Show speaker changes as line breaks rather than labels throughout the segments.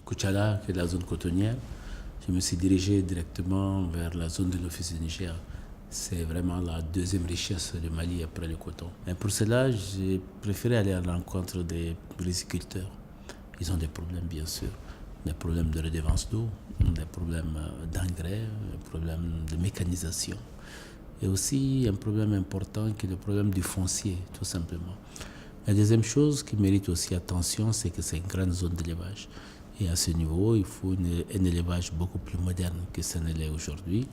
Koutiala, qui est la zone cotonnière. Je me suis dirigé directement vers la zone de l'Office du Niger. C'est vraiment la deuxième richesse du Mali après le coton. Et pour cela, j'ai préféré aller à la rencontre des riziculteurs. Ils ont des problèmes, bien sûr. Des problèmes de redevance d'eau, des problèmes d'engrais, des problèmes de mécanisation. Et aussi un problème important qui est le problème du foncier, tout simplement. La deuxième chose qui mérite aussi attention, c'est que c'est une grande zone d'élevage. Et à ce niveau, il faut un élevage beaucoup plus moderne que ce n'est l'est aujourd'hui.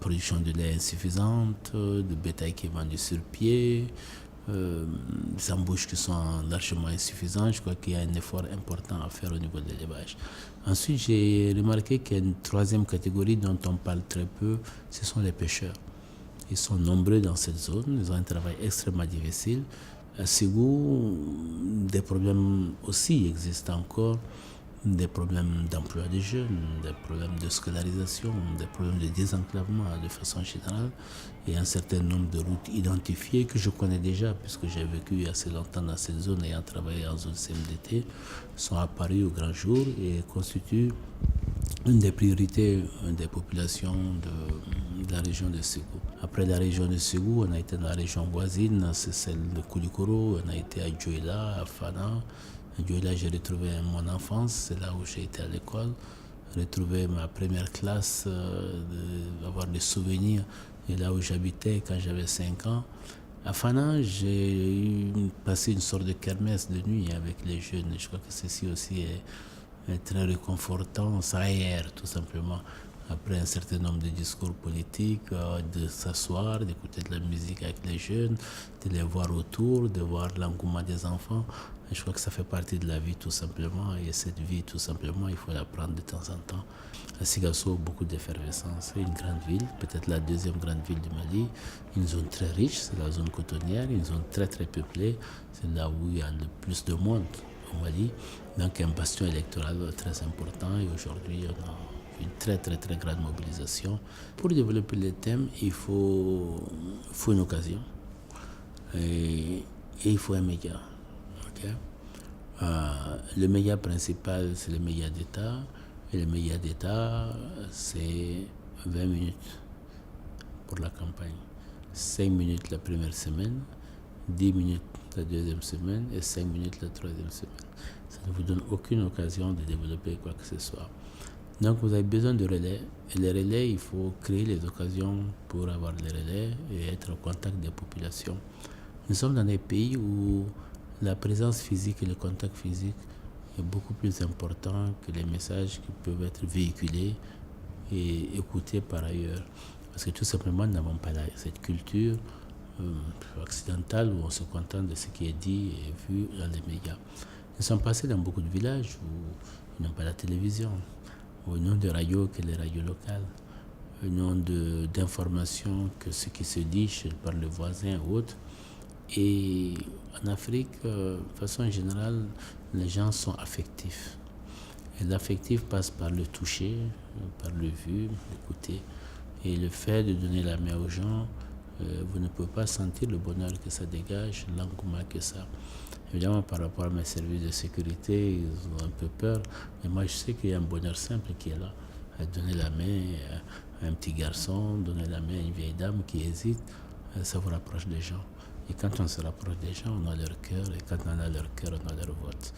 Production de lait insuffisante, de bétail qui est vendu sur pied, des embauches qui sont largement insuffisantes. Je crois qu'il y a un effort important à faire au niveau de l'élevage. Ensuite, j'ai remarqué qu'il y a une troisième catégorie dont on parle très peu, ce sont les pêcheurs. Ils sont nombreux dans cette zone, ils ont un travail extrêmement difficile. À Ségou, des problèmes aussi existent encore, des problèmes d'emploi des jeunes, des problèmes de scolarisation, des problèmes de désenclavement de façon générale, et un certain nombre de routes identifiées que je connais déjà puisque j'ai vécu assez longtemps dans cette zone ayant travaillé en zone CMDT, sont apparues au grand jour et constituent une des priorités des populations de la région de Ségou. Après la région de Ségou, on a été dans la région voisine, c'est celle de Koulikoro, on a été à Djoila, à Fana. À Djoila, j'ai retrouvé mon enfance, c'est là où j'ai été à l'école. Retrouvé ma première classe, avoir des souvenirs, et là où j'habitais quand j'avais 5 ans. À Fana, j'ai passé une sorte de kermesse de nuit avec les jeunes. Je crois que ceci aussi est très réconfortant, ça aère tout simplement. Après un certain nombre de discours politiques, de s'asseoir, d'écouter de la musique avec les jeunes, de les voir autour, de voir l'engouement des enfants. Je crois que ça fait partie de la vie tout simplement. Et cette vie tout simplement, il faut la prendre de temps en temps. À Sigasso, beaucoup d'effervescence. C'est une grande ville, peut-être la deuxième grande ville du Mali. Une zone très riche, c'est la zone cotonnière, une zone très très peuplée. C'est là où il y a le plus de monde au Mali. Donc un bastion électoral très important. Et aujourd'hui, on a une très très très grande mobilisation. Pour développer les thèmes, il faut une occasion et il faut un média. Okay? Le média principal, c'est le média d'État, et le média d'État, c'est 20 minutes pour la campagne, 5 minutes la première semaine, 10 minutes la deuxième semaine et 5 minutes la troisième semaine. Ça ne vous donne aucune occasion de développer quoi que ce soit. Donc vous avez besoin de relais. Et les relais, il faut créer les occasions pour avoir les relais et être au contact des populations. Nous sommes dans des pays où la présence physique et le contact physique est beaucoup plus important que les messages qui peuvent être véhiculés et écoutés par ailleurs. Parce que tout simplement, nous n'avons pas cette culture occidentale où on se contente de ce qui est dit et vu dans les médias. Nous sommes passés dans beaucoup de villages où ils n'ont pas la télévision, au nom de radio que les radios locales, au nom d'informations que ce qui se dit par le voisin ou autre. Et en Afrique, de façon générale, les gens sont affectifs. Et l'affectif passe par le toucher, par le vu, l'écouter. Et le fait de donner la main aux gens, vous ne pouvez pas sentir le bonheur que ça dégage, l'engouement que ça. Évidemment, par rapport à mes services de sécurité, ils ont un peu peur. Mais moi, je sais qu'il y a un bonheur simple qui est là. Donner la main à un petit garçon, donner la main à une vieille dame qui hésite, ça vous rapproche des gens. Et quand on se rapproche des gens, on a leur cœur. Et quand on a leur cœur, on a leur vote.